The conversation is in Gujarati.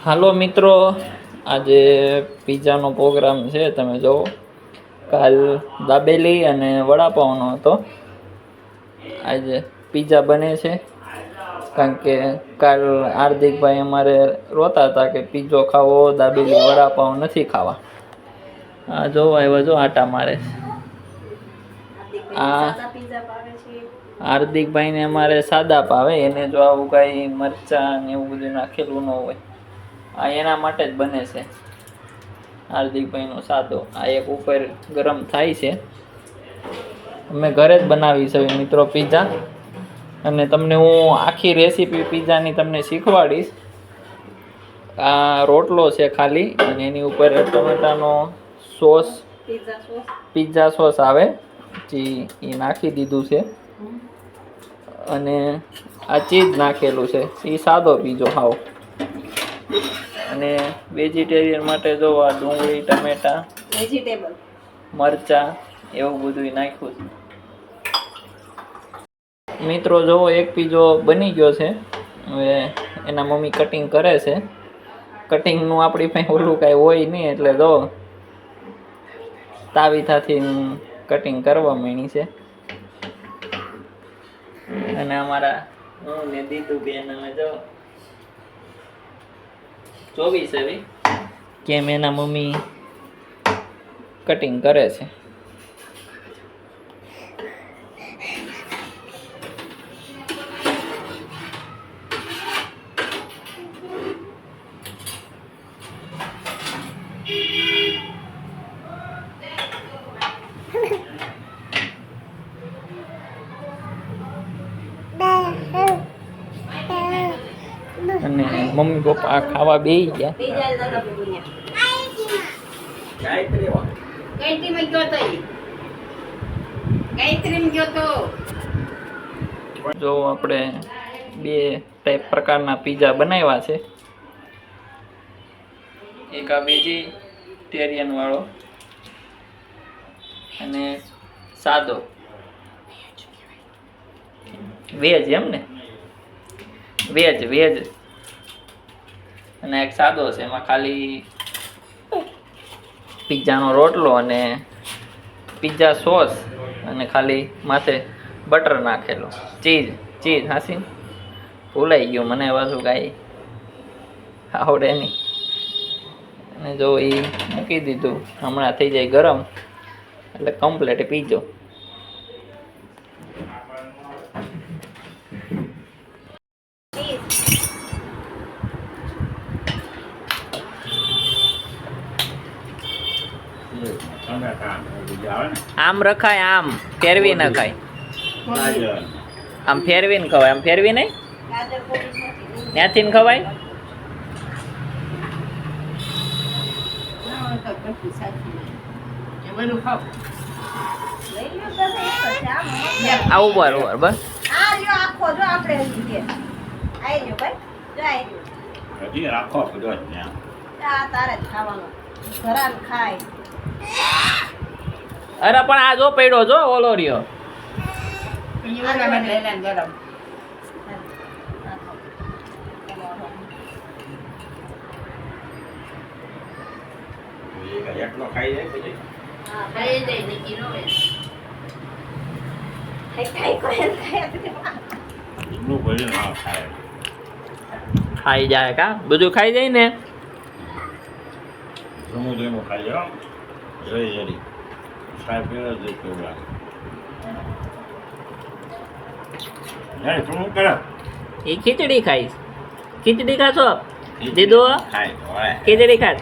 હાલો મિત્રો, આજે પિઝાનો પ્રોગ્રામ છે. તમે જુઓ, કાલ દાબેલી અને વડાપાવનો હતો. આજે પિઝા બને છે કારણ કે કાલ હાર્દિકભાઈ અમારે રોતા હતા કે પીઝો ખાવો, દાબેલી વડાપાવ નથી ખાવા. આ જો આવ્યો, જો આટા મારે. આ હાર્દિકભાઈને અમારે સાદા ભાવે, એને જો આવું કાંઈ મરચાં ને એવું બધું નાખેલું ન હોય. આ એના માટે જ બને છે, હાર્દિકભાઈનો સાદો. આ એક ઉપર ગરમ થાય છે. અમે ઘરે જ બનાવી છે મિત્રો પિઝા, અને તમને હું આખી રેસીપી પિઝાની તમને શીખવાડીશ. આ રોટલો છે ખાલી, અને એની ઉપર ટમેટાનો સોસ, પિઝા સોસ આવે જે એ નાખી દીધું છે, અને આ ચીઝ નાખેલું છે. એ સાદો પીઝો ખાવ. અને વેજીટેરિયન માટે જો આ ડુંગળી, ટમેટા, વેજીટેબલ, મરચા એવું બધું નાખ્યું છે. મિત્રો જો એક પીઝો બની ગયો છે. હવે એના મમ્મી કટિંગ કરે છે. કટિંગનું આપણી પાસે ઓલું કાંઈ હોય નહીં, એટલે જો તાવીથાથી કટિંગ કરવા માંડી છે. અને અમારા હું ને દીધું બેન અમે જો 24 એવી કેમ એના મમ્મી કટિંગ કરે છે. અને મમ્મી પપ્પા ખાવા બેસી ગયા. જો આપણે બે ટાઈપ પ્રકારના પિઝા બનાવ્યા છે. એક આ વેજીટેરિયન વાળો અને સાદો વેજ, એમ ને, વેજ અને એક સાદો છે. એમાં ખાલી પિઝાનો રોટલો અને પિઝા સોસ, અને ખાલી માથે બટર નાખેલો, ચીઝ હાસી ભૂલાઈ ગયું મને, પાછું કાંઈ આવડે નહીં. અને જો એ મૂકી દીધું, હમણાં થઈ જાય ગરમ એટલે કમ્પ્લેટ પીજો. આમ રખાય, આમ ફેરવી ન ખાય, આમ ફેરવીને ખવાય. આમ ફેરવી નહીં, ત્યાંથી ખવાય. આવું બરોબર બસ. અરે પણ આ જો પડ્યો, જો ઓલો રહ્યો. ખાઈ જાય કા, બધું ખાઈ જાય ને. એ ખીચડી ખાઈશ. ખીચડી ખાશો દીદો? ખીચડી ખાશ.